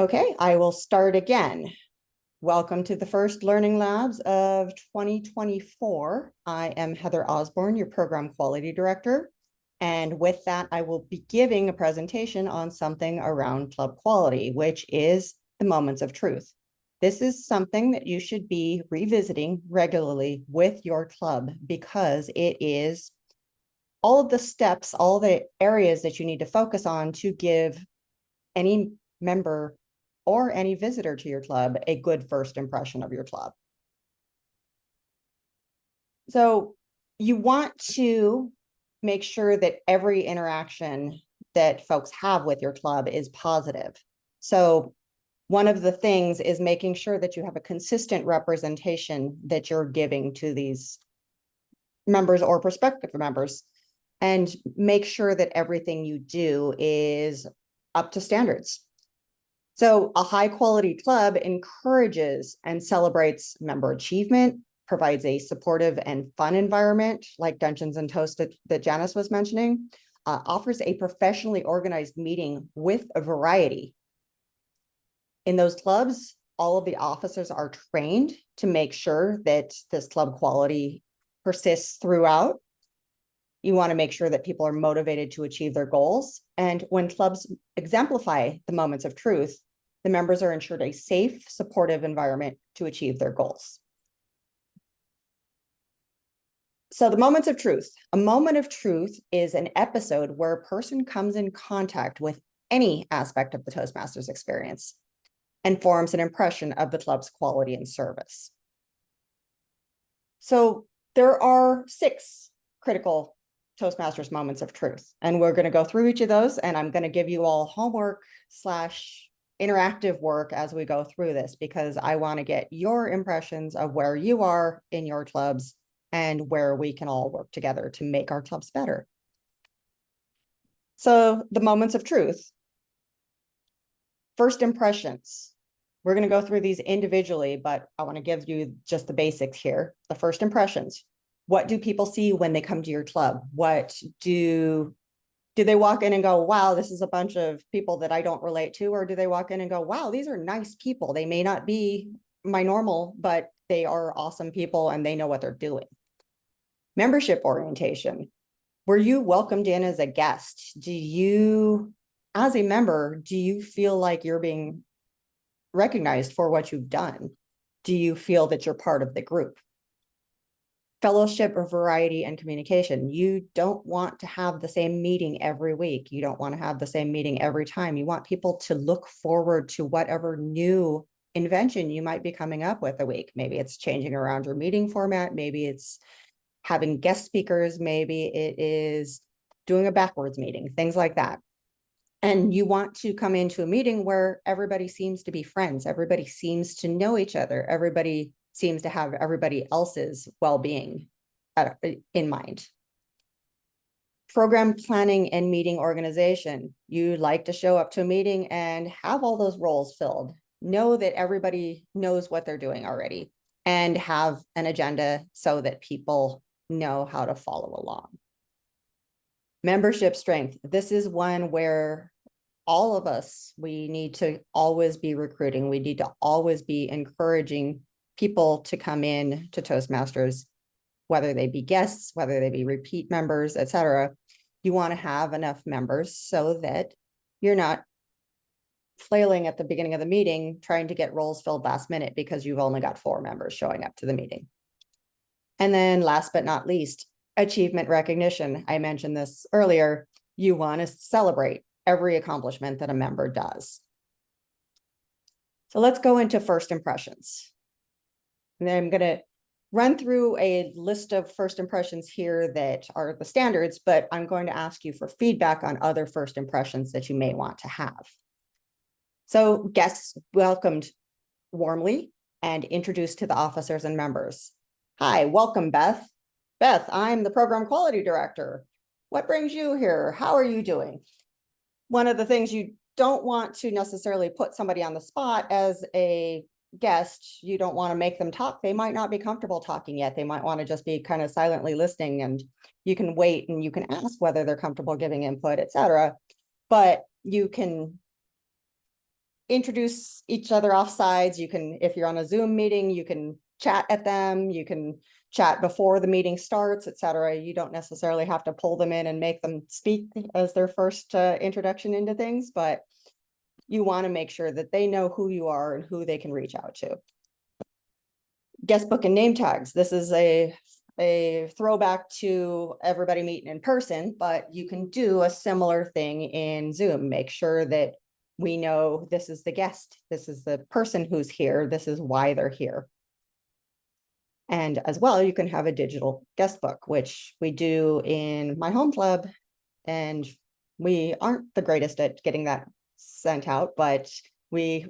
Okay, I will start again. Welcome to the first Learning Labs of 2024. I am Heather Osborn, your Program Quality Director. And with that, I will be giving a presentation on something around club quality, which is the moments of truth. This is something that you should be revisiting regularly with your club because it is all of the steps, all the areas that you need to focus on to give any member or any visitor to your club a good first impression of your club. So you want to make sure that every interaction that folks have with your club is positive. So one of the things is making sure that you have a consistent representation that you're giving to these members or prospective members, and make sure that everything you do is up to standards. So a high quality club encourages and celebrates member achievement, provides a supportive and fun environment like Dungeons and Toast that Janice was mentioning, offers a professionally organized meeting with a variety. In those clubs, all of the officers are trained to make sure that this club quality persists throughout. You want to make sure that people are motivated to achieve their goals. And when clubs exemplify the moments of truth, the members are ensured a safe, supportive environment to achieve their goals. So the moments of truth. A moment of truth is an episode where a person comes in contact with any aspect of the Toastmasters experience and forms an impression of the club's quality and service. So there are 6 critical Toastmasters moments of truth, and we're going to go through each of those, and I'm going to give you all homework / interactive work as we go through this, because I want to get your impressions of where you are in your clubs and where we can all work together to make our clubs better. So the moments of truth. First impressions. We're going to go through these individually, but I want to give you just the basics here. The first impressions. What do people see when they come to your club? What do they walk in and go, wow, this is a bunch of people that I don't relate to? Or do they walk in and go, wow, these are nice people. They may not be my normal, but they are awesome people and they know what they're doing. Membership orientation. Were you welcomed in as a guest? As a member, do you feel like you're being recognized for what you've done? Do you feel that you're part of the group? Fellowship or variety and communication. You don't want to have the same meeting every week. You don't want to have the same meeting every time. You want people to look forward to whatever new invention you might be coming up with a week. Maybe it's changing around your meeting format. Maybe it's having guest speakers. Maybe it is doing a backwards meeting, things like that. And you want to come into a meeting where everybody seems to be friends. Everybody seems to know each other. Everybody seems to have everybody else's well-being in mind. Program planning and meeting organization. You like to show up to a meeting and have all those roles filled. Know that everybody knows what they're doing already and have an agenda so that people know how to follow along. Membership strength. This is one where all of us, we need to always be recruiting. We need to always be encouraging people to come in to Toastmasters, whether they be guests, whether they be repeat members, etc. You want to have enough members so that you're not flailing at the beginning of the meeting, trying to get roles filled last minute because you've only got 4 members showing up to the meeting. And then last but not least, achievement recognition. I mentioned this earlier. You want to celebrate every accomplishment that a member does. So let's go into first impressions. And then I'm going to run through a list of first impressions here that are the standards, but I'm going to ask you for feedback on other first impressions that you may want to have. So guests welcomed warmly and introduced to the officers and members. Hi, welcome, Beth. Beth, I'm the Program Quality Director. What brings you here? How are you doing? One of the things you don't want to necessarily put somebody on the spot as a guest. You don't want to make them talk. They might not be comfortable talking yet. They might want to just be kind of silently listening, and you can wait and you can ask whether they're comfortable giving input, etc. But you can introduce each other off sides. You can, if you're on a Zoom meeting, you can chat at them. You can chat before the meeting starts, etc. You don't necessarily have to pull them in and make them speak as their first introduction into things, but you want to make sure that they know who you are and who they can reach out to. Guest book and name tags. This is a throwback to everybody meeting in person, but you can do a similar thing in Zoom. Make sure that we know this is the guest, this is the person who's here, this is why they're here. And as well, you can have a digital guest book, which we do in my home club, and we aren't the greatest at getting that sent out, but we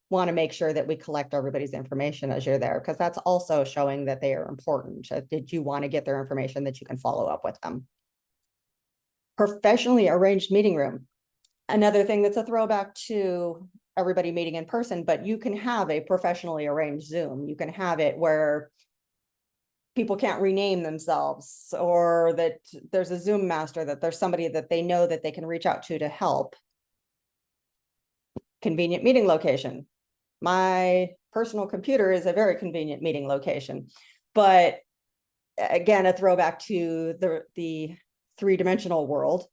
want to make sure that we collect everybody's information as you're there, because that's also showing that they are important. Did you want to get their information that you can follow up with them? Professionally arranged meeting room. Another thing that's a throwback to everybody meeting in person, but you can have a professionally arranged Zoom. You can have it where people can't rename themselves, or that there's a Zoom master, that there's somebody that they know that they can reach out to help. Convenient meeting location. My personal computer is a very convenient meeting location, but again, a throwback to the three-dimensional world.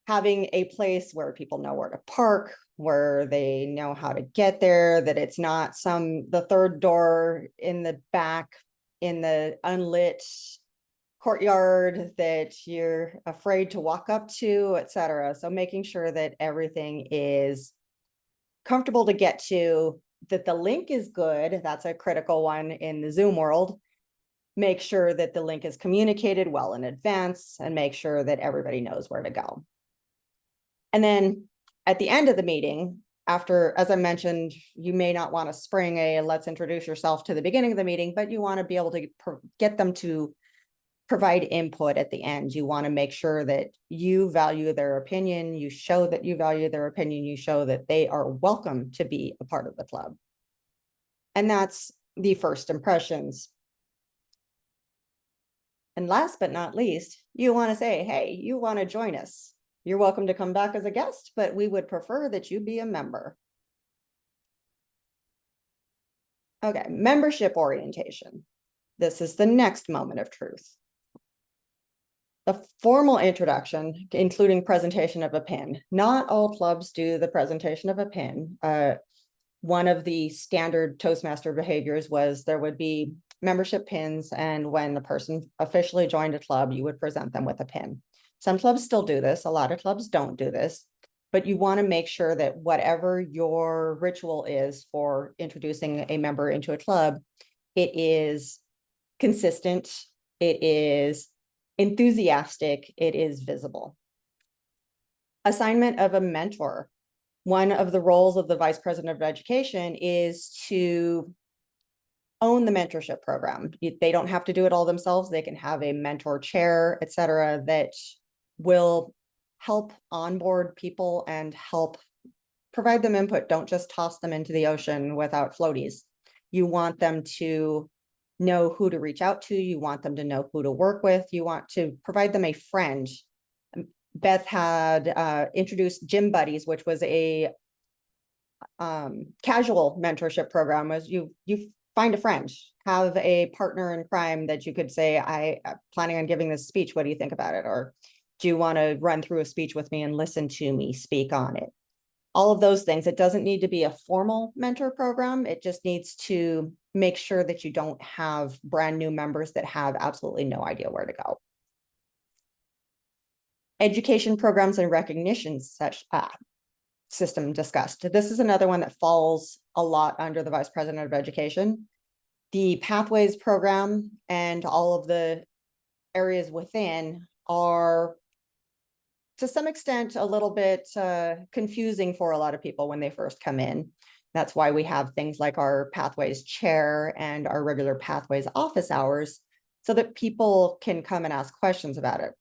Having a place where people know where to park, where they know how to get there, that it's not the third door in the back in the unlit courtyard that you're afraid to walk up to, etc. So making sure that everything is comfortable to get to, that the link is good. That's a critical one in the Zoom world. Make sure that the link is communicated well in advance, and make sure that everybody knows where to go. And then at the end of the meeting, after, as I mentioned, you may not want to spring a let's introduce yourself to the beginning of the meeting, but you want to be able to get them to provide input at the end. You want to make sure that you value their opinion. You show that you value their opinion. You show that they are welcome to be a part of the club. And that's the first impressions. And last but not least, you want to say, hey, you want to join us. You're welcome to come back as a guest, but we would prefer that you be a member. Okay, membership orientation. This is the next moment of truth. The formal introduction, including presentation of a pin. Not all clubs do the presentation of a pin. One of the standard Toastmaster behaviors was there would be membership pins, and when the person officially joined a club, you would present them with a pin. Some clubs still do this. A lot of clubs don't do this, but you want to make sure that whatever your ritual is for introducing a member into a club, it is consistent, it is enthusiastic, it is visible. Assignment of a mentor. One of the roles of the Vice President of Education is to own the mentorship program. They don't have to do it all themselves. They can have a mentor chair, etc., that will help onboard people and help provide them input. Don't just toss them into the ocean without floaties. You want them to know who to reach out to. You want them to know who to work with. You want to provide them a friend. Beth had introduced Gym Buddies, which was a casual mentorship program. Was you find a friend, have a partner in crime that you could say, I'm planning on giving this speech. What do you think about it? Or do you want to run through a speech with me and listen to me speak on it? All of those things. It doesn't need to be a formal mentor program. It just needs to make sure that you don't have brand new members that have absolutely no idea where to go. Education programs and recognition system discussed. This is another one that falls a lot under the Vice President of Education. The Pathways program and all of the areas within are, to some extent, a little bit confusing for a lot of people when they first come in. That's why we have things like our Pathways chair and our regular Pathways office hours, so that people can come and ask questions about it.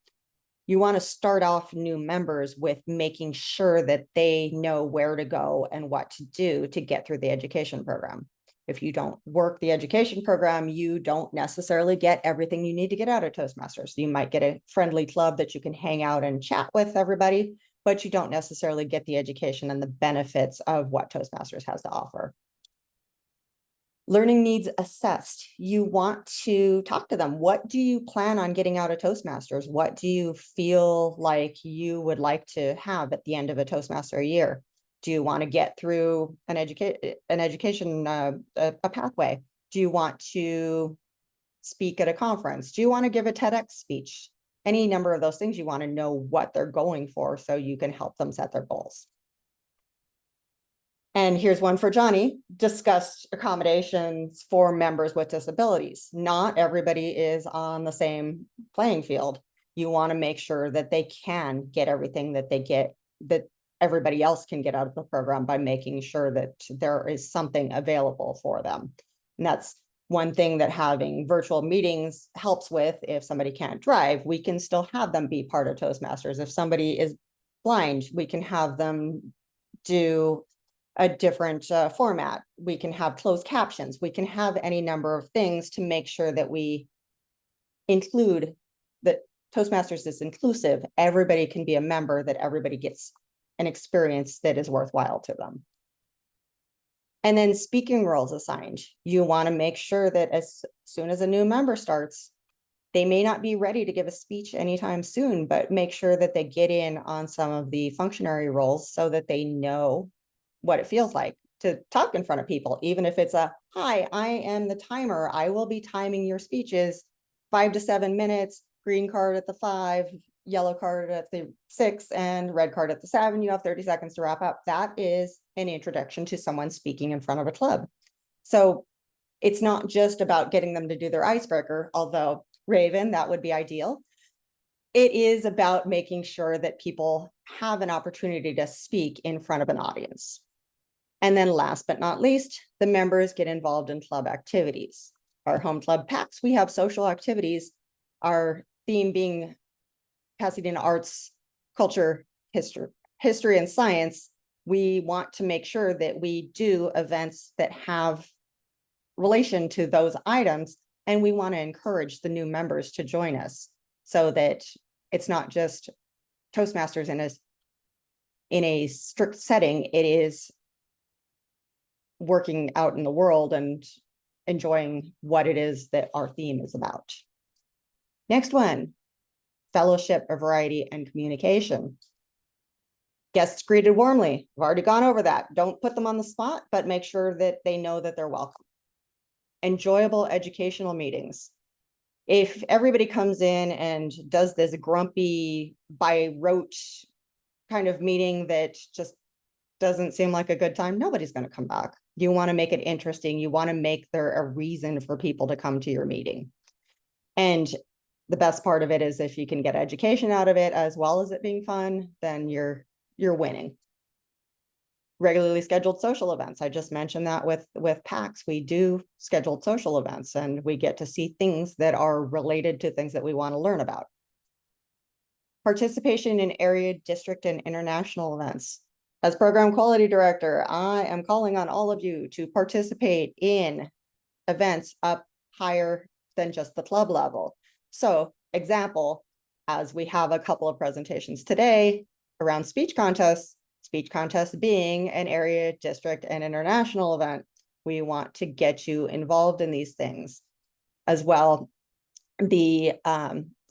You want to start off new members with making sure that they know where to go and what to do to get through the education program. If you don't work the education program, you don't necessarily get everything you need to get out of Toastmasters. You might get a friendly club that you can hang out and chat with everybody, but you don't necessarily get the education and the benefits of what Toastmasters has to offer. Learning needs assessed. You want to talk to them. What do you plan on getting out of Toastmasters? What do you feel like you would like to have at the end of a Toastmaster year? Do you want to get through an education, a pathway? Do you want to speak at a conference? Do you want to give a TEDx speech? Any number of those things. You want to know what they're going for so you can help them set their goals. And here's one for Johnny: discussed accommodations for members with disabilities. Not everybody is on the same playing field. You want to make sure that they can get everything that they get, that everybody else can get out of the program, by making sure that there is something available for them. And that's one thing that having virtual meetings helps with. If somebody can't drive, we can still have them be part of Toastmasters. If somebody is blind, we can have them do a different format. We can have closed captions. We can have any number of things to make sure that we include that Toastmasters is inclusive. Everybody can be a member, that everybody gets an experience that is worthwhile to them. And then speaking roles assigned. You want to make sure that as soon as a new member starts, they may not be ready to give a speech anytime soon, but make sure that they get in on some of the functionary roles so that they know what it feels like to talk in front of people. Even if it's a, hi, I am the timer. I will be timing your speeches 5 to 7 minutes, green card at the 5, yellow card at the 6, and red card at the 7. You have 30 seconds to wrap up. That is an introduction to someone speaking in front of a club. So it's not just about getting them to do their icebreaker, although Raven, that would be ideal. It is about making sure that people have an opportunity to speak in front of an audience. And then last but not least, the members get involved in club activities. Our home club packs, we have social activities, our theme being Pasadena arts, culture, history and science. We want to make sure that we do events that have relation to those items, and we want to encourage the new members to join us so that it's not just Toastmasters in a strict setting. It is working out in the world and enjoying what it is that our theme is about. Next one, fellowship, variety, and communication. Guests greeted warmly. I've already gone over that. Don't put them on the spot, but make sure that they know that they're welcome. Enjoyable educational meetings. If everybody comes in and does this grumpy, by rote kind of meeting that just doesn't seem like a good time, nobody's going to come back. You want to make it interesting. You want to make there a reason for people to come to your meeting. And the best part of it is if you can get education out of it as well as it being fun, then you're winning. Regularly scheduled social events. I just mentioned that with PAX, we do scheduled social events and we get to see things that are related to things that we want to learn about. Participation in area, district, and international events. As program quality director, I am calling on all of you to participate in events up higher than just the club level. So, example, as we have a couple of presentations today around speech contests being an area, district, and international event, we want to get you involved in these things. As well, the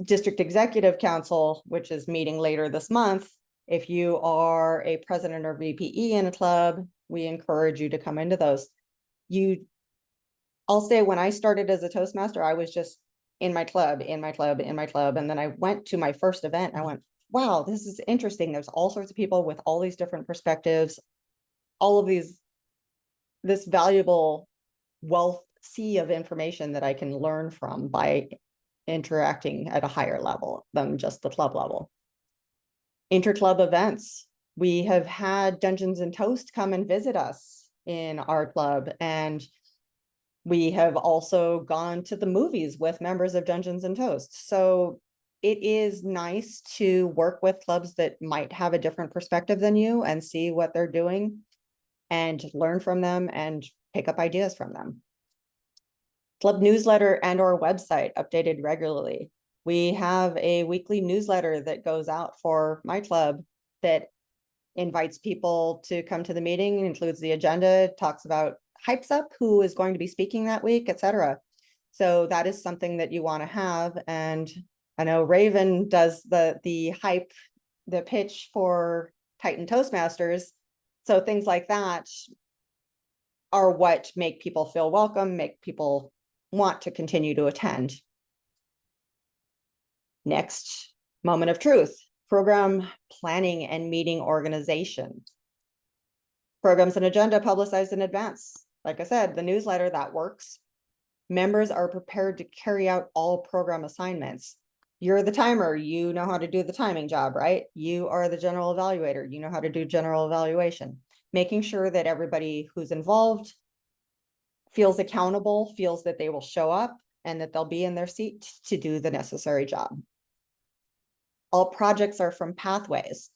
District Executive Council, which is meeting later this month, if you are a president or VPE in a club, we encourage you to come into those. I'll say when I started as a Toastmaster, I was just in my club. And then I went to my first event. I went, wow, this is interesting. There's all sorts of people with all these different perspectives, all of this valuable wealth sea of information that I can learn from by interacting at a higher level than just the club level. Interclub events. We have had Dungeons and Toast come and visit us in our club, and we have also gone to the movies with members of Dungeons and Toast. So it is nice to work with clubs that might have a different perspective than you and see what they're doing and learn from them and pick up ideas from them. Club newsletter and or website updated regularly. We have a weekly newsletter that goes out for my club that invites people to come to the meeting, includes the agenda, talks about, hypes up who is going to be speaking that week, etc. So that is something that you want to have. And I know Raven does the hype, the pitch for Titan Toastmasters. So things like that are what make people feel welcome, make people want to continue to attend. Next, moment of truth, program planning and meeting organization. Programs and agenda publicized in advance. Like I said, the newsletter, that works. Members are prepared to carry out all program assignments. You're the timer, you know how to do the timing job, right? You are the general evaluator, you know how to do general evaluation. Making sure that everybody who's involved feels accountable, feels that they will show up and that they'll be in their seat to do the necessary job. All projects are from pathways.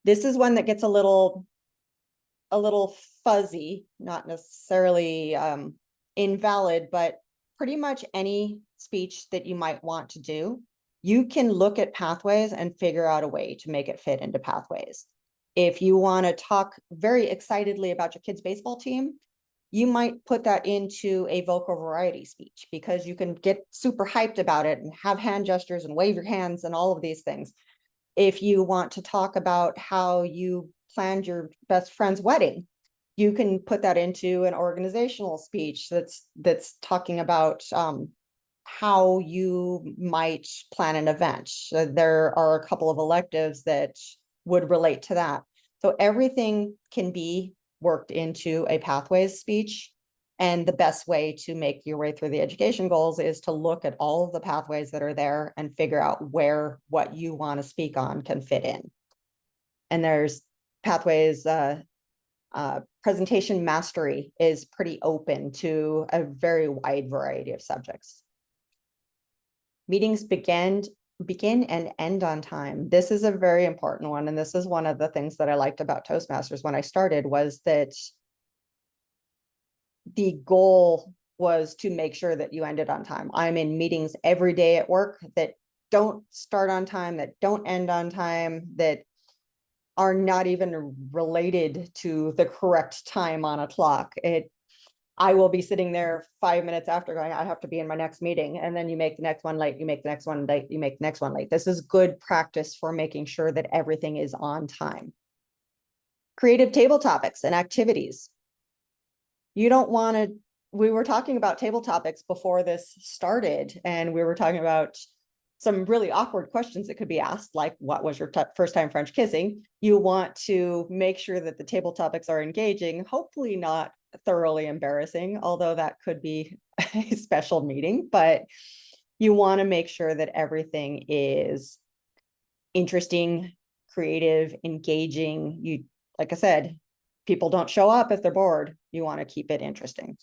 This is one that gets a little fuzzy, not necessarily invalid, but pretty much any speech that you might want to do, you can look at pathways and figure out a way to make it fit into pathways. If you want to talk very excitedly about your kids' baseball team, you might put that into a vocal variety speech because you can get super hyped about it and have hand gestures and wave your hands and all of these things. If you want to talk about how you planned your best friend's wedding, you can put that into an organizational speech that's talking about how you might plan an event. There are a couple of electives that would relate to that. So everything can be worked into a pathways speech. And the best way to make your way through the education goals is to look at all of the pathways that are there and figure out where what you want to speak on can fit in. And there's pathways, presentation mastery is pretty open to a very wide variety of subjects. Meetings begin and end on time. This is a very important one. And this is one of the things that I liked about Toastmasters when I started, was that the goal was to make sure that you ended on time. I'm in meetings every day at work that don't start on time, that don't end on time, that are not even related to the correct time on a clock. I will be sitting there 5 minutes after going, I have to be in my next meeting. And then you make the next one late, you make the next one late, you make the next one late. This is good practice for making sure that everything is on time. Creative table topics and activities. You don't want to, we were talking about table topics before this started, and we were talking about some really awkward questions that could be asked, like what was your first time French kissing? You want to make sure that the table topics are engaging, hopefully not thoroughly embarrassing, although that could be a special meeting, but you want to make sure that everything is interesting, creative, engaging. You, like I said, people don't show up if they're bored. You want to keep it interesting.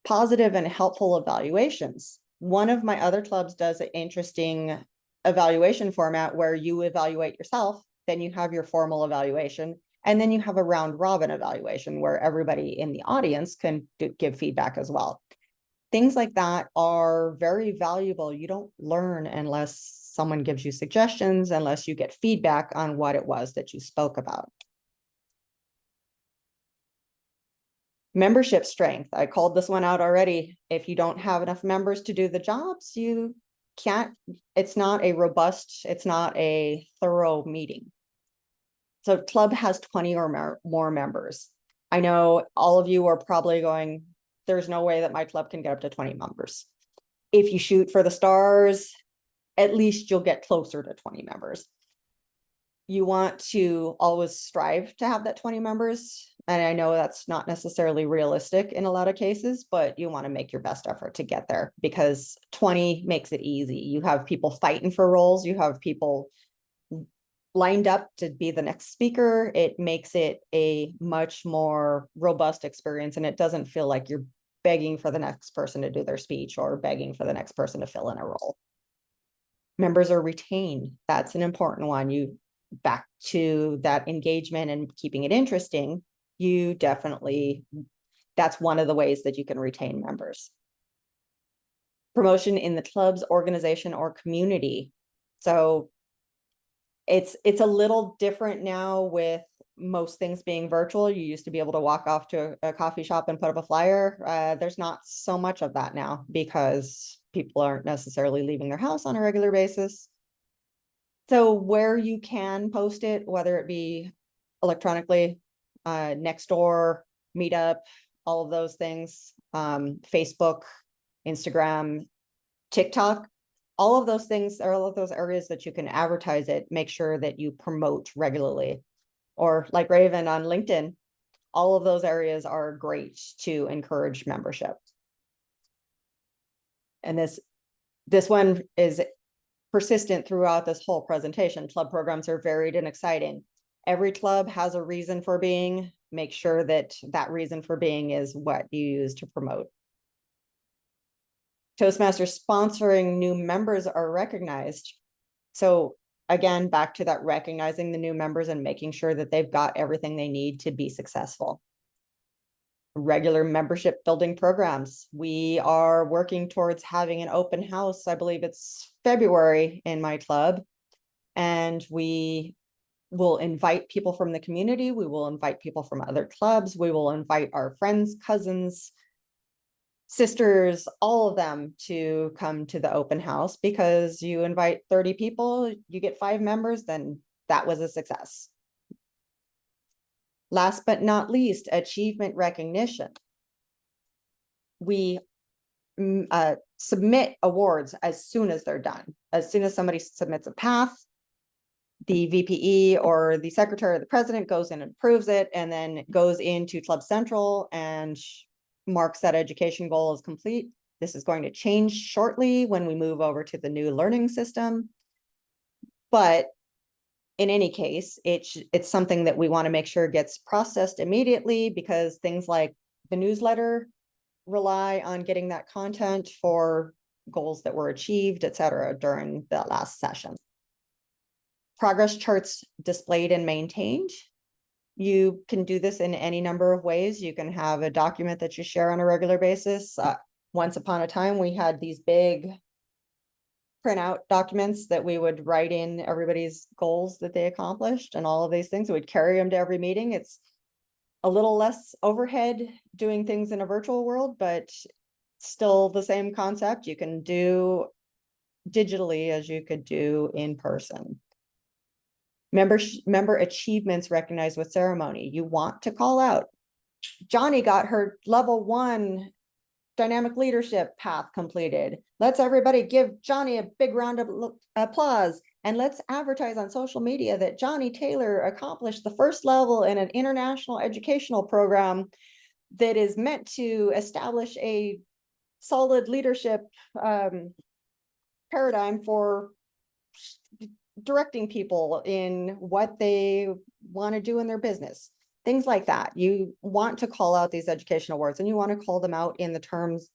Positive and helpful evaluations. One of my other clubs does an interesting evaluation format where you evaluate yourself, then you have your formal evaluation, and then you have a round robin evaluation where everybody in the audience can give feedback as well. Things like that are very valuable. You don't learn unless someone gives you suggestions, unless you get feedback on what it was that you spoke about. Membership strength. I called this one out already. If you don't have enough members to do the jobs, you can't, it's not a robust, it's not a thorough meeting. So club has 20 or more members. I know all of you are probably going, there's no way that my club can get up to 20 members. If you shoot for the stars, at least you'll get closer to 20 members. You want to always strive to have that 20 members. And I know that's not necessarily realistic in a lot of cases, but you want to make your best effort to get there, because 20 makes it easy. You have people fighting for roles. You have people lined up to be the next speaker. It makes it a much more robust experience, and it doesn't feel like you're begging for the next person to do their speech or begging for the next person to fill in a role. Members are retained. That's an important one. You back to that engagement and keeping it interesting. You definitely, that's one of the ways that you can retain members. Promotion in the club's organization or community. So It's a little different now with most things being virtual. You used to be able to walk off to a coffee shop and put up a flyer. There's not so much of that now because people aren't necessarily leaving their house on a regular basis. So where you can post it, whether it be electronically, next door, meetup, all of those things, Facebook, Instagram, TikTok, all of those things are all of those areas that you can advertise it, make sure that you promote regularly. Or like Raven on LinkedIn, all of those areas are great to encourage membership. And this one is persistent throughout this whole presentation. Club programs are varied and exciting. Every club has a reason for being. Make sure that that reason for being is what you use to promote. Toastmasters sponsoring new members are recognized. So again, back to that recognizing the new members and making sure that they've got everything they need to be successful. Regular membership building programs. We are working towards having an open house. I believe it's February in my club. And we will invite people from the community. We will invite people from other clubs. We will invite our friends, cousins, sisters, all of them to come to the open house, because you invite 30 people, you get 5 members, then that was a success. Last but not least, achievement recognition. We submit awards as soon as they're done. As soon as somebody submits a path, the VPE or the secretary or the president goes in and approves it, and then goes into Club Central and marks that education goal as complete. This is going to change shortly when we move over to the new learning system. But in any case, it's something that we want to make sure gets processed immediately, because things like the newsletter rely on getting that content for goals that were achieved, et cetera, during the last session. Progress charts displayed and maintained. You can do this in any number of ways. You can have a document that you share on a regular basis. Once upon a time, we had these big printout documents that we would write in everybody's goals that they accomplished and all of these things. We'd carry them to every meeting. It's a little less overhead doing things in a virtual world, but still the same concept. You can do digitally as you could do in person. Member achievements recognized with ceremony. You want to call out, Johnny got her level 1 dynamic leadership path completed. Let's everybody give Johnny a big round of applause, and let's advertise on social media that Johnny Taylor accomplished the first level in an international educational program that is meant to establish a solid leadership paradigm for directing people in what they want to do in their business. Things like that. You want to call out these educational words, and you want to call them out in the terms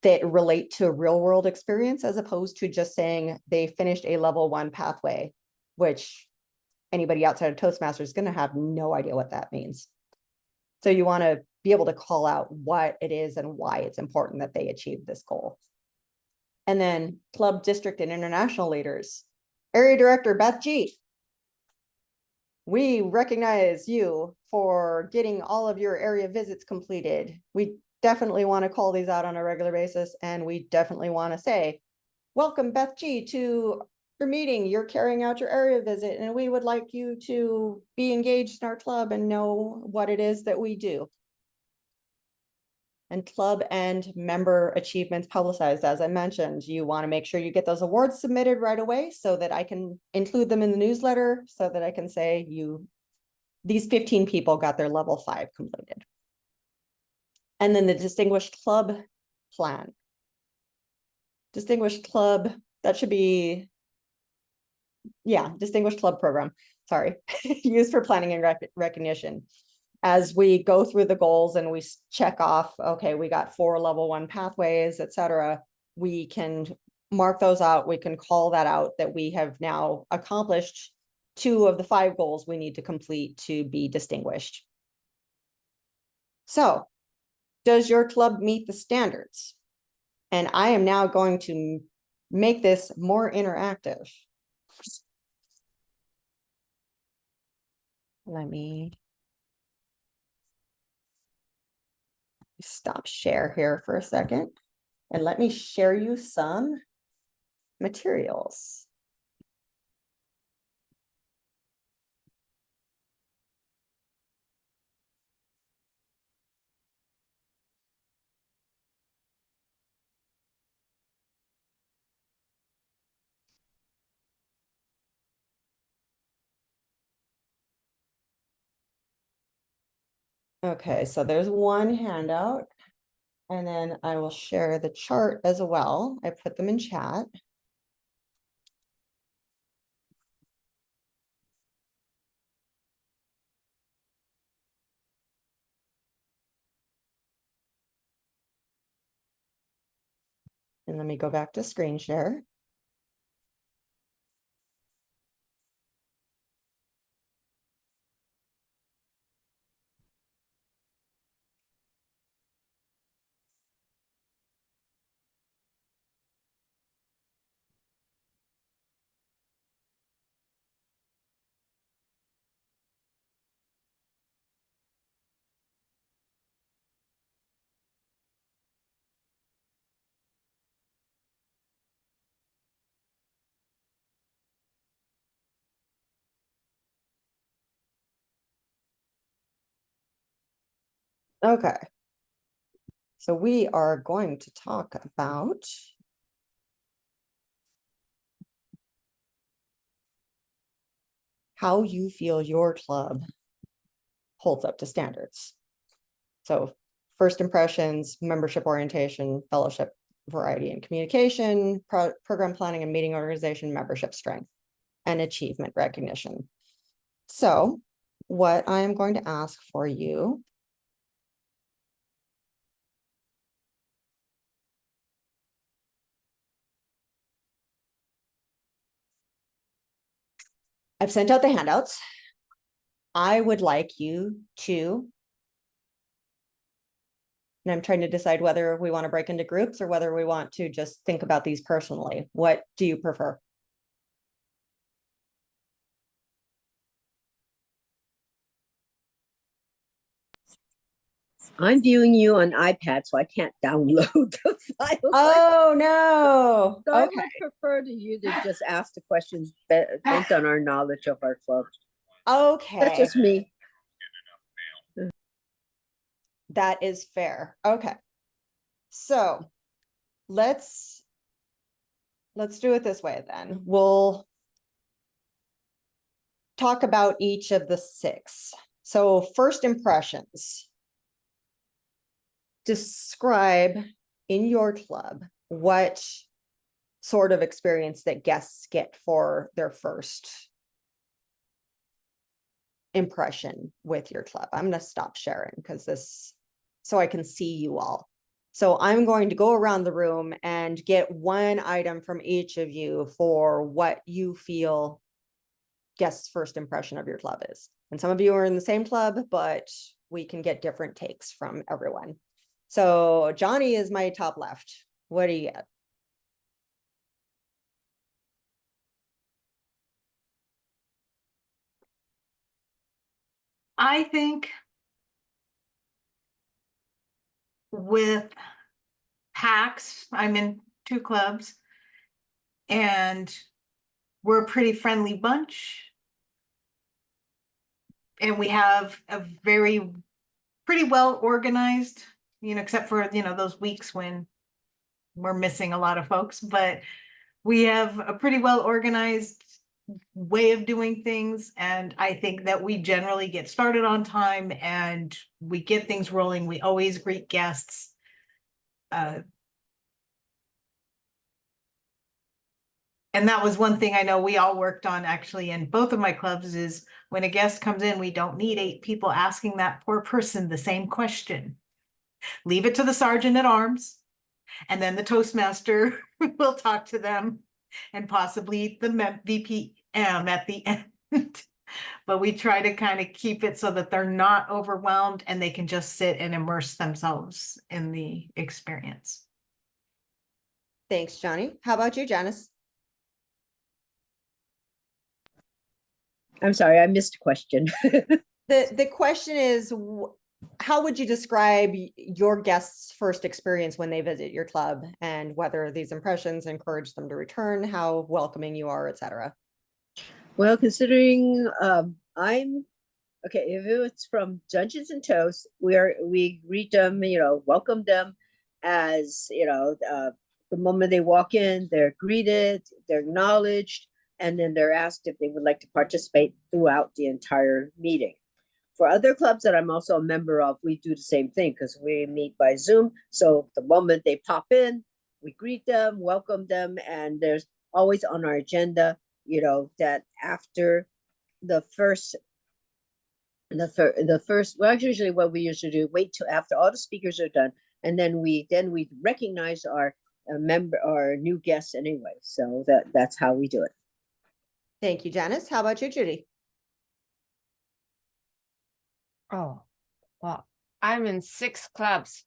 that relate to real world experience, as opposed to just saying they finished a level 1 pathway, which anybody outside of Toastmasters is going to have no idea what that means. So you want to be able to call out what it is and why it's important that they achieve this goal. And then club, district, and international leaders. Area Director Beth G. We recognize you for getting all of your area visits completed. We definitely want to call these out on a regular basis, and we definitely want to say, welcome Beth G to your meeting. You're carrying out your area visit, and we would like you to be engaged in our club and know what it is that we do. And club and member achievements publicized. As I mentioned, you want to make sure you get those awards submitted right away so that I can include them in the newsletter, so that I can say these 15 people got their level 5 completed. And then the distinguished club plan. Distinguished club, that should be, yeah, distinguished club program, sorry, used for planning and recognition. As we go through the goals and we check off, okay, we got 4 level 1 pathways, et cetera, we can mark those out. We can call that out that we have now accomplished 2 of the 5 goals we need to complete to be distinguished. So, does your club meet the standards? And I am now going to make this more interactive. Let me stop share here for a second and let me share you some materials. Okay, so there's one handout, and then I will share the chart as well. I put them in chat. And let me go back to screen share. Okay. So we are going to talk about how you feel your club holds up to standards. So first impressions, membership orientation, fellowship, variety and communication, program planning and meeting organization, membership strength, and achievement recognition. So what I am going to ask for you I've sent out the handouts. I would like you to, and I'm trying to decide whether we want to break into groups or whether we want to just think about these personally. What do you prefer? I'm viewing you on iPad, so I can't download the files. Oh, no. So I Okay. would prefer to you to just ask the questions based on our knowledge of our club. Okay. That's just me. That is fair. Okay. So let's do it this way then. We'll talk about each of the 6. So first impressions. Describe in your club what sort of experience that guests get for their first impression with your club. I'm going to stop sharing because so I can see you all. So I'm going to go around the room and get one item from each of you for what you feel guests' first impression of your club is. And some of you are in the same club, but we can get different takes from everyone. So Johnny is my top left. What do you get? I think with PAX, I'm in 2 clubs, and we're a pretty friendly bunch. And we have a pretty well organized, except for, those weeks when we're missing a lot of folks, but we have a pretty well organized way of doing things. And I think that we generally get started on time and we get things rolling. We always greet guests. And that was one thing I know we all worked on actually in both of my clubs is when a guest comes in, we don't need 8 people asking that poor person the same question. Leave it to the sergeant at arms, and then the Toastmaster will talk to them and possibly the VPM at the end. But we try to kind of keep it so that they're not overwhelmed and they can just sit and immerse themselves in the experience. Thanks, Johnny. How about you, Janice? I'm sorry, I missed a question. The question is, how would you describe your guests' first experience when they visit your club, and whether these impressions encourage them to return, how welcoming you are, etc.? Well, considering I'm okay, if it's from Dungeons and Toast, we greet them, welcome them as the moment they walk in, they're greeted, they're acknowledged, and then they're asked if they would like to participate throughout the entire meeting. For other clubs that I'm also a member of, we do the same thing because we meet by Zoom. So the moment they pop in, we greet them, welcome them, and there's always on our agenda, that after the first well, usually what we usually do, wait till after all the speakers are done, and then we recognize our our new guests anyway. So that's how we do it. Thank you, Janice. How about you, Judy? Oh, well, I'm in 6 clubs.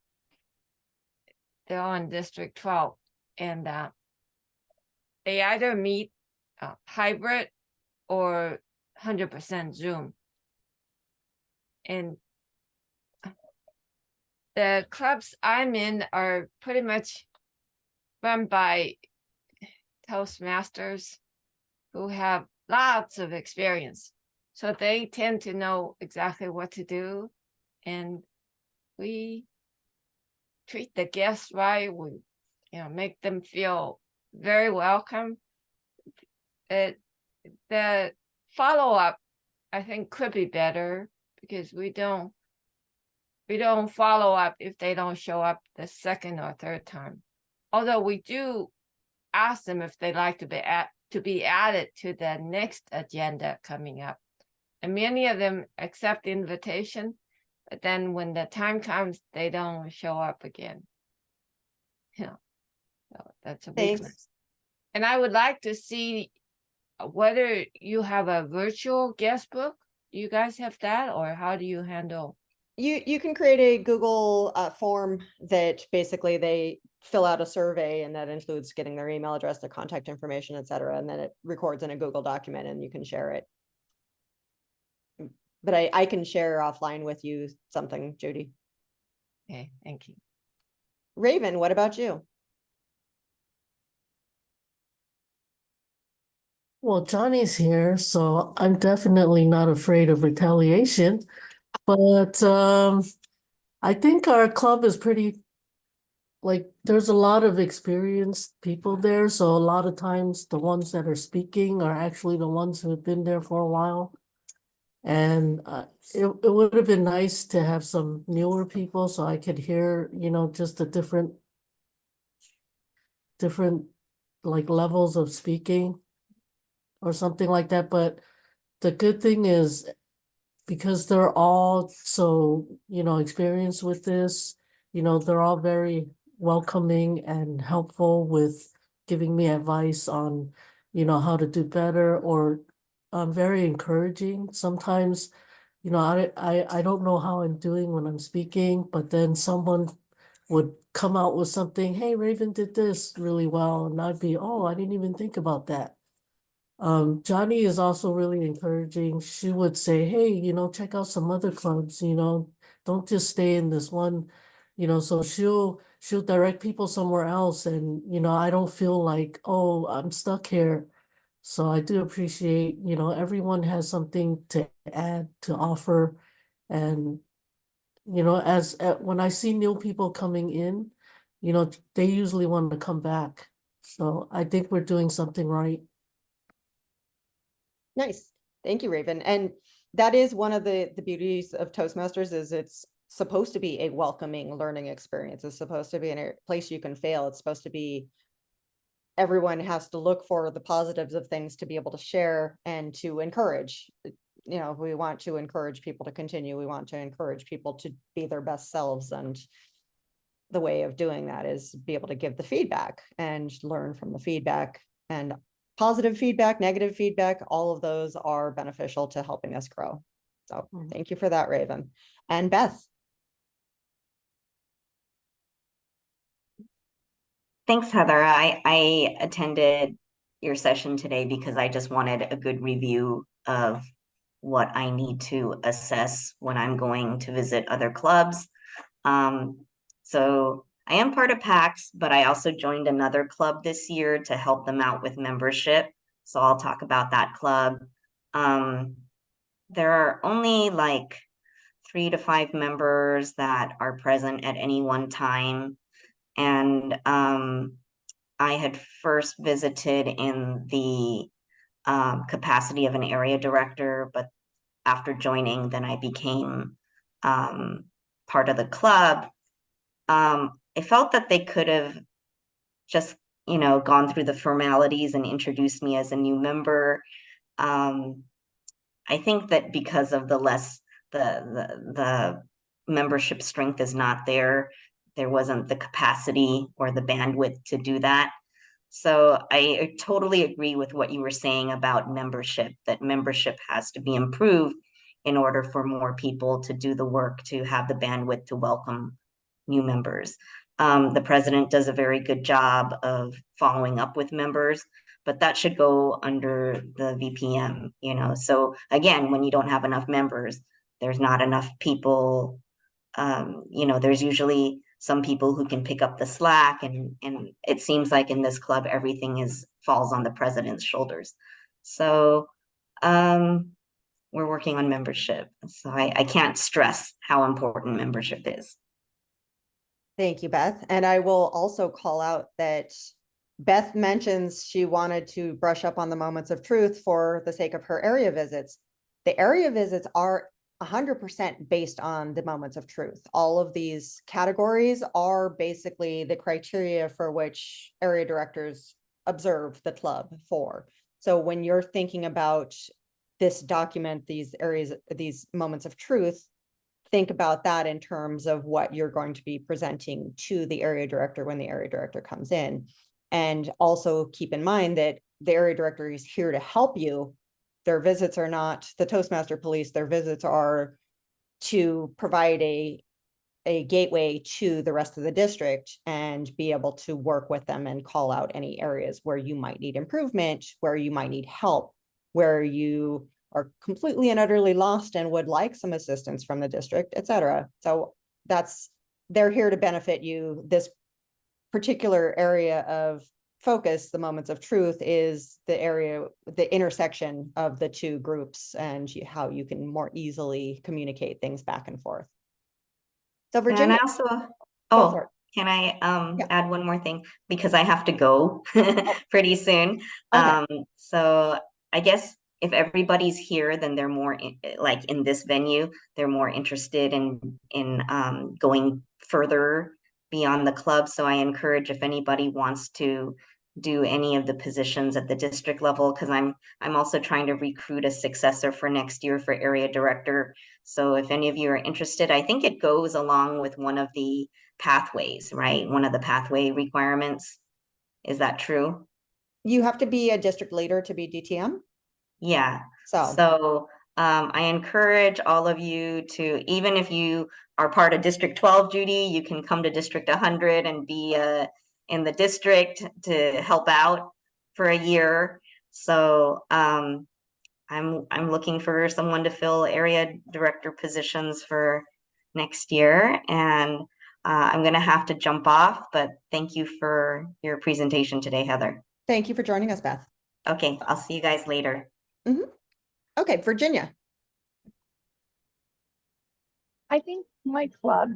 They're all in District 12, and they either meet hybrid or 100% Zoom. And the clubs I'm in are pretty much run by Toastmasters who have lots of experience. So they tend to know exactly what to do. And we treat the guests right. We, make them feel very welcome. The follow-up, I think, could be better because we don't follow up if they don't show up the second or third time. Although we do ask them if they'd like to be added to the next agenda coming up. And many of them accept the invitation, but then when the time comes, they don't show up again. So that's a weakness. Thanks. And I would like to see whether you have a virtual guest book. Do you guys have that, or how do you handle? You can create a Google form that basically they fill out a survey, and that includes getting their email address, their contact information, etc. And then it records in a Google document and you can share it. But I can share offline with you something, Judy. Okay, thank you. Raven, what about you? Well, Johnny's here, so I'm definitely not afraid of retaliation. But I think our club is pretty, there's a lot of experienced people there. So a lot of times the ones that are speaking are actually the ones who have been there for a while. And it would have been nice to have some newer people so I could hear, just the different levels of speaking or something like that. But the good thing is, because they're all so, experienced with this, they're all very welcoming and helpful with giving me advice on, how to do better, or very encouraging. Sometimes, I don't know how I'm doing when I'm speaking, but then someone would come out with something, hey, Raven did this really well. And I'd be, oh, I didn't even think about that. Johnny is also really encouraging. She would say, hey, check out some other clubs, don't just stay in this one, so she'll direct people somewhere else. And, I don't feel like, oh, I'm stuck here. So I do appreciate, everyone has something to add, to offer. And, when I see new people coming in, they usually want to come back. So I think we're doing something right. Nice. Thank you, Raven. And that is one of the beauties of Toastmasters, is it's supposed to be a welcoming learning experience. It's supposed to be in a place you can fail. It's supposed to be, everyone has to look for the positives of things to be able to share and to encourage. We want to encourage people to continue. We want to encourage people to be their best selves. And the way of doing that is be able to give the feedback and learn from the feedback. And positive feedback, negative feedback, all of those are beneficial to helping us grow. So thank you for that, Raven. And Beth. Thanks, Heather. I attended your session today because I just wanted a good review of what I need to assess when I'm going to visit other clubs. So I am part of PAX, but I also joined another club this year to help them out with membership. So I'll talk about that club. There are only like 3 to 5 members that are present at any one time. And I had first visited in the capacity of an area director, but after joining, then I became part of the club. I felt that they could have just, gone through the formalities and introduced me as a new member. I think that because of the membership strength is not there, there wasn't the capacity or the bandwidth to do that. So I totally agree with what you were saying about membership, that membership has to be improved in order for more people to do the work, to have the bandwidth to welcome new members. The president does a very good job of following up with members, but that should go under the VPM, So again, when you don't have enough members, there's not enough people, there's usually some people who can pick up the slack, and it seems like in this club, everything falls on the president's shoulders. So we're working on membership. So I can't stress how important membership is. Thank you, Beth. And I will also call out that Beth mentions she wanted to brush up on the moments of truth for the sake of her area visits. The area visits are 100% based on the moments of truth. All of these categories are basically the criteria for which area directors observe the club for. So when you're thinking about this document, these areas, these moments of truth, think about that in terms of what you're going to be presenting to the area director when the area director comes in. And also keep in mind that the area director is here to help you. Their visits are not the Toastmaster police. Their visits are to provide a gateway to the rest of the district and be able to work with them and call out any areas where you might need improvement, where you might need help, where you are completely and utterly lost and would like some assistance from the district, etc. So they're here to benefit you. This particular area of focus, the moments of truth, is the intersection of the two groups and how you can more easily communicate things back and forth. So Virginia, And I also, can I Yeah. add one more thing? Because I have to go pretty soon. Okay. So I guess if everybody's here, then they're more like in this venue, they're more interested in going further beyond the club. So I encourage, if anybody wants to do any of the positions at the district level, because I'm also trying to recruit a successor for next year for area director. So if any of you are interested, I think it goes along with one of the pathways, right? One of the pathway requirements. Is that true? You have to be a district leader to be DTM. Yeah. So I encourage all of you to, even if you are part of District 12, Judy, you can come to District 100 and be in the district to help out for a year. So I'm looking for someone to fill area director positions for next year, and I'm going to have to jump off, but thank you for your presentation today, Heather. thank you for joining us, Beth. Okay, I'll see you guys later. Okay, Virginia. I think my club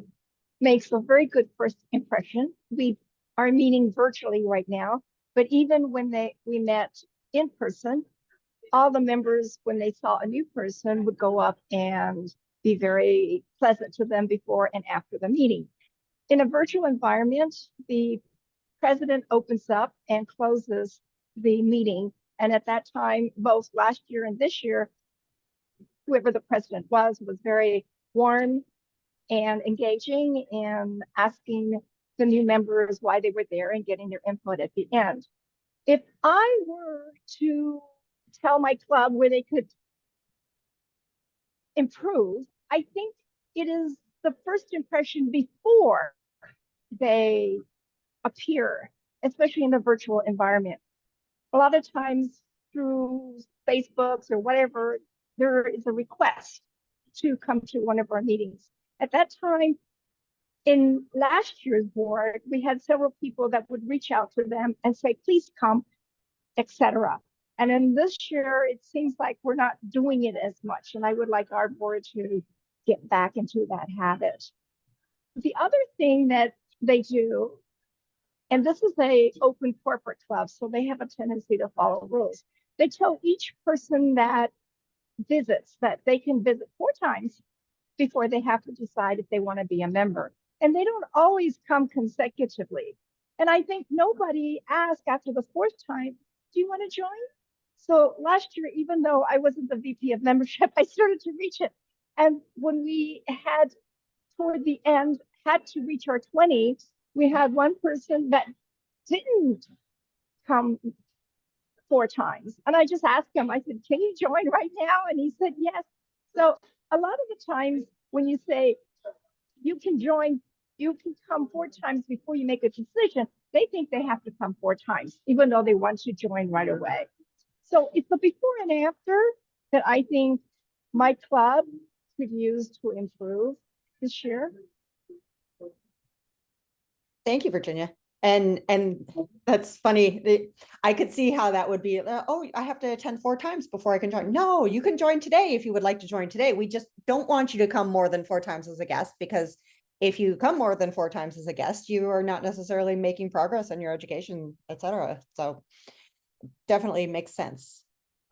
makes a very good first impression. We are meeting virtually right now, but even when we met in person, all the members, when they saw a new person, would go up and be very pleasant to them before and after the meeting. In a virtual environment, the president opens up and closes the meeting. And at that time, both last year and this year, whoever the president was very warm and engaging and asking the new members why they were there and getting their input at the end. If I were to tell my club where they could improve, I think it is the first impression before they appear, especially in the virtual environment. A lot of times through Facebooks or whatever, there is a request to come to one of our meetings. At that time, in last year's board, we had several people that would reach out to them and say, please come, etc. And in this year, it seems like we're not doing it as much. And I would like our board to get back into that habit. The other thing that they do, and this is a open corporate club, so they have a tendency to follow rules. They tell each person that visits that they can visit 4 times before they have to decide if they want to be a member. And they don't always come consecutively. And I think nobody asked after the 4th time, do you want to join? So last year, even though I wasn't the VP of membership, I started to reach it. And when we had, toward the end, had to reach our 20, we had one person that didn't come 4 times. And I just asked him, I said, can you join right now? And he said, yes. So a lot of the times when you say you can join, you can come 4 times before you make a decision, they think they have to come 4 times, even though they want to join right away. So it's the before and after that I think my club could use to improve this year. Thank you, Virginia. And that's funny. I could see how that would be. Oh, I have to attend 4 times before I can join. No, you can join today if you would like to join today. We just don't want you to come more than 4 times as a guest, because if you come more than 4 times as a guest, you are not necessarily making progress in your education, etc. So definitely makes sense.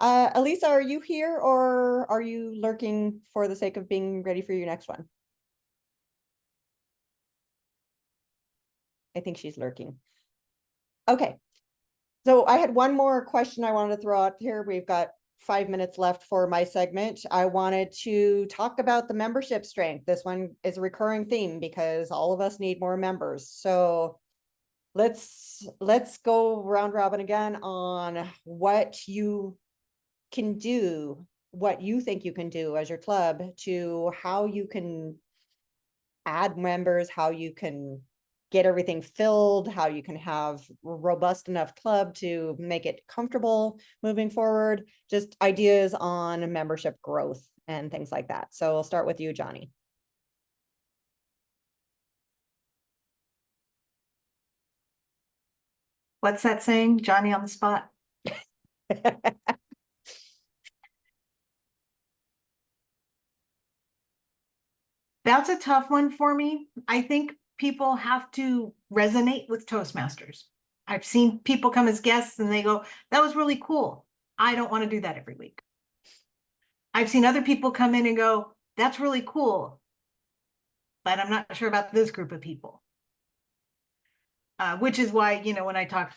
Elisa, are you here, or are you lurking for the sake of being ready for your next one? I think she's lurking. Okay. So I had one more question I wanted to throw out here. We've got 5 minutes left for my segment. I wanted to talk about the membership strength. This one is a recurring theme because all of us need more members. So let's go round robin again on what you can do, what you think you can do as your club, to how you can add members, how you can get everything filled, how you can have a robust enough club to make it comfortable moving forward, just ideas on membership growth and things like that. So we'll start with you, Johnny. What's that saying? Johnny on the spot? That's a tough one for me. I think people have to resonate with Toastmasters. I've seen people come as guests and they go, that was really cool. I don't want to do that every week. I've seen other people come in and go, that's really cool, but I'm not sure about this group of people. Which is why, you know, when I talked,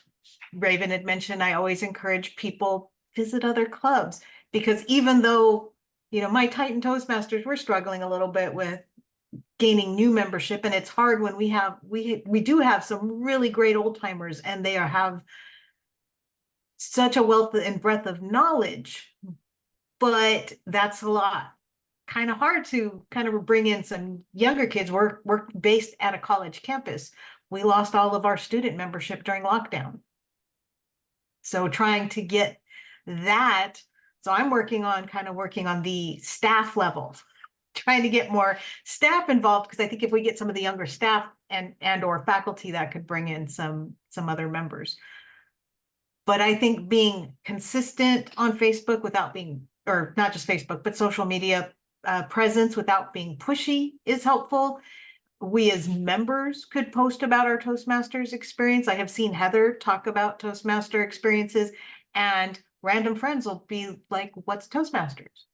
Raven had mentioned, I always encourage people visit other clubs, because even though, you know, my Titan Toastmasters, we're struggling a little bit with gaining new membership, and it's hard when we do have some really great old timers, and they have such a wealth and breadth of knowledge, but that's a lot. Kind of hard to kind of bring in some younger kids. We're based at a college campus. We lost all of our student membership during lockdown. So trying to get that, so I'm working on the staff level, trying to get more staff involved, because I think if we get some of the younger staff and or faculty, that could bring in some other members. But I think being consistent on Facebook without being, or not just Facebook, but social media presence without being pushy is helpful. We as members could post about our Toastmasters experience. I have seen Heather talk about Toastmaster experiences, and random friends will be like, what's Toastmasters?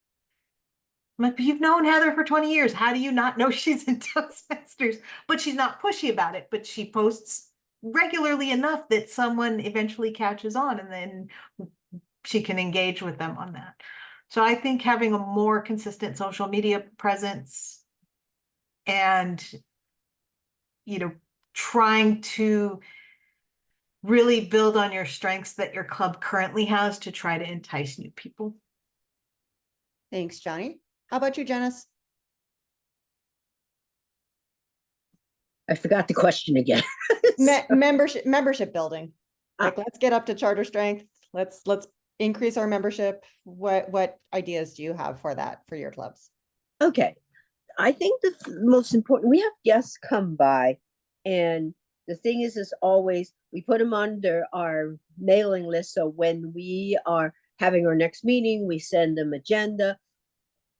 I'm like, but you've known Heather for 20 years. How do you not know she's in Toastmasters? But she's not pushy about it, but she posts regularly enough that someone eventually catches on, and then she can engage with them on that. So I think having a more consistent social media presence and, you know, trying to really build on your strengths that your club currently has to try to entice new people. Thanks, Johnny. How about you, Janice? I forgot the question again. Membership building. Like, let's get up to charter strength. Let's increase our membership? What ideas do you have for that for your clubs? Okay, I think the most important, we have guests come by, and the thing is always we put them on our mailing list. So when we are having our next meeting, we send them agenda,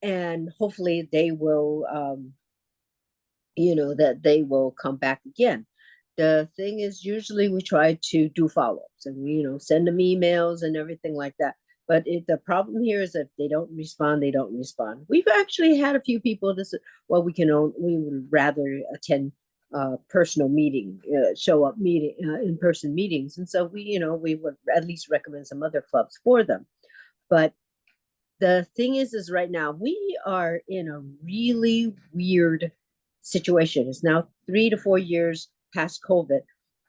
and hopefully they will, that they will come back again. The thing is, usually we try to do follow-ups and send them emails and everything like that. But the problem here is if they don't respond, they don't respond. We've actually had a few people we would rather attend personal meeting, show up meeting in-person meetings. And so we would at least recommend some other clubs for them. But the thing is right now we are in a really weird situation. It's now 3 to 4 years past COVID.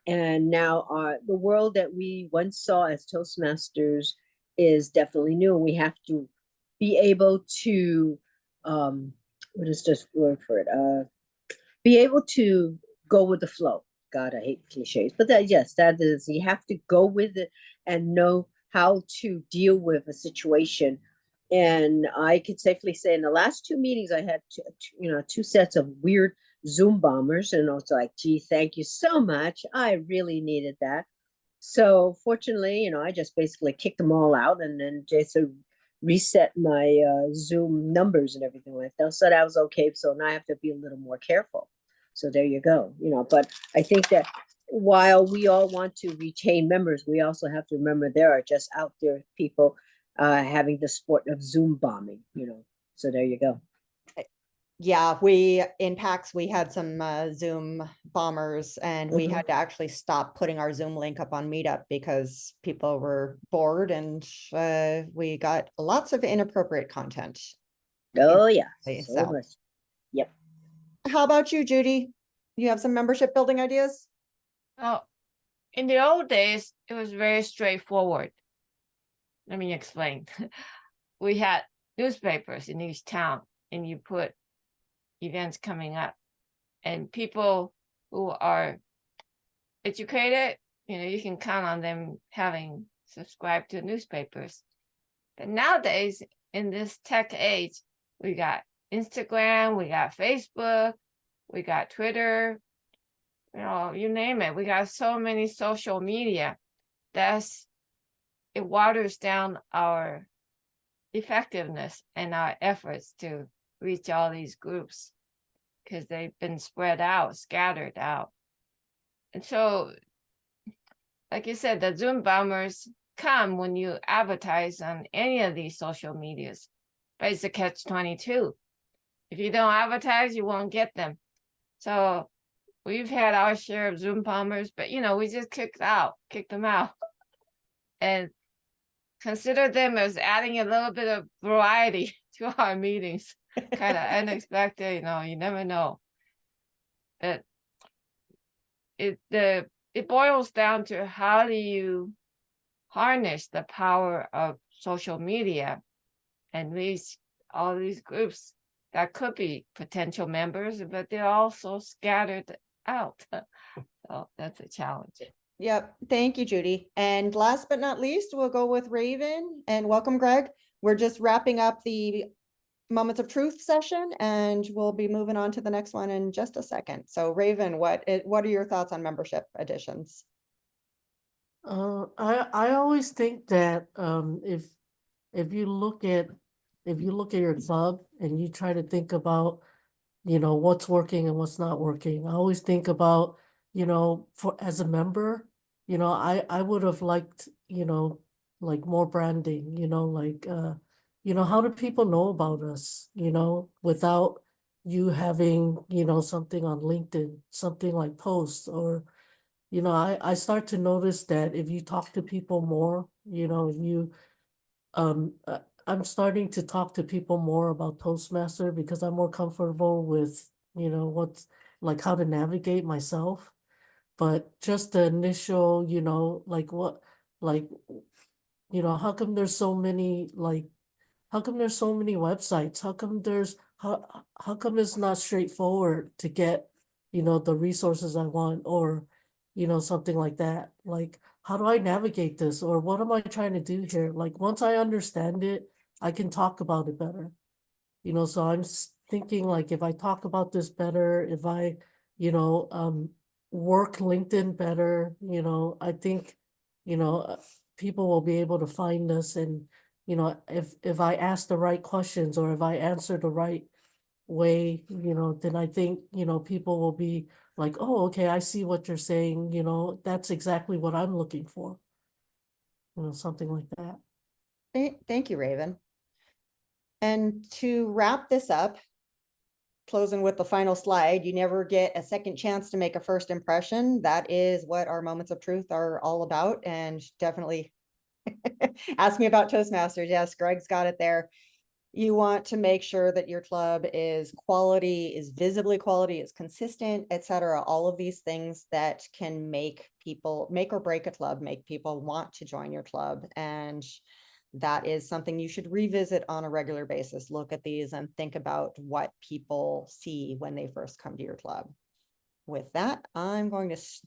And now the world that we once saw as Toastmasters is definitely new. We have to be able to, what is this word for it? Be able to go with the flow. God, I hate cliches, but that is, you have to go with it and know how to deal with a situation. And I could safely say in the last 2 meetings, I had two sets of weird Zoom bombers, and I was like, gee, thank you so much. I really needed that. So fortunately, I just basically kicked them all out and then just reset my Zoom numbers and everything like that. So that was okay. So now I have to be a little more careful. So there you go. But I think that while we all want to retain members, we also have to remember there are just out there people having the sport of Zoom bombing, So there you go. Yeah, in PAX, we had some Zoom bombers, and we had to actually stop putting our Zoom link up on Meetup because people were bored, and we got lots of inappropriate content. Oh yeah, So much. Yep. How about you, Judy? You have some membership building ideas? Oh, in the old days, it was very straightforward. Let me explain. We had newspapers in each town, and you put events coming up, and people who are educated, you can count on them having subscribed to newspapers. But nowadays, in this tech age, we got Instagram, we got Facebook, we got Twitter, you name it. We got so many social media it waters down our effectiveness and our efforts to reach all these groups because they've been spread out, scattered out. And so, like you said, the Zoom bombers come when you advertise on any of these social medias, but it's a catch-22. If you don't advertise, you won't get them. So we've had our share of Zoom bombers, but we just kicked them out. And consider them as adding a little bit of variety to our meetings. Kind of unexpected, you never know. But it boils down to how do you harness the power of social media and reach all these groups that could be potential members, but they're also scattered out. So that's a challenge. Yep. Thank you, Judy. And last but not least, we'll go with Raven, and welcome, Greg. We're just wrapping up the Moments of Truth session, and we'll be moving on to the next one in just a second. So Raven, what are your thoughts on membership additions? I always think that if you look at your club and you try to think about what's working and what's not working, I always think about for as a member, I would have liked like more branding, like how do people know about us, without you having something on LinkedIn, something like posts, or I start to notice that if you talk to people more, I'm starting to talk to people more about Toastmaster because I'm more comfortable with, what's like how to navigate myself. But just the initial, how come there's so many, how come there's so many websites? How come it's not straightforward to get, the resources I want, or, something like that? Like, how do I navigate this? Or what am I trying to do here? Like, once I understand it, I can talk about it better. You know, so I'm thinking like, if I talk about this better, if I, work LinkedIn better, I think, people will be able to find us. And, if I ask the right questions or if I answer the right way, then I think, people will be like, oh, okay, I see what you're saying, that's exactly what I'm looking for. Something like that. Thank you, Raven. And to wrap this up, closing with the final slide, you never get a second chance to make a first impression. That is what our moments of truth are all about. And definitely ask me about Toastmasters. Yes, Greg's got it there. You want to make sure that your club is quality, is visibly quality, is consistent, etc. All of these things that can make people, make or break a club, make people want to join your club. And that is something you should revisit on a regular basis. Look at these and think about what people see when they first come to your club. With that, I'm going to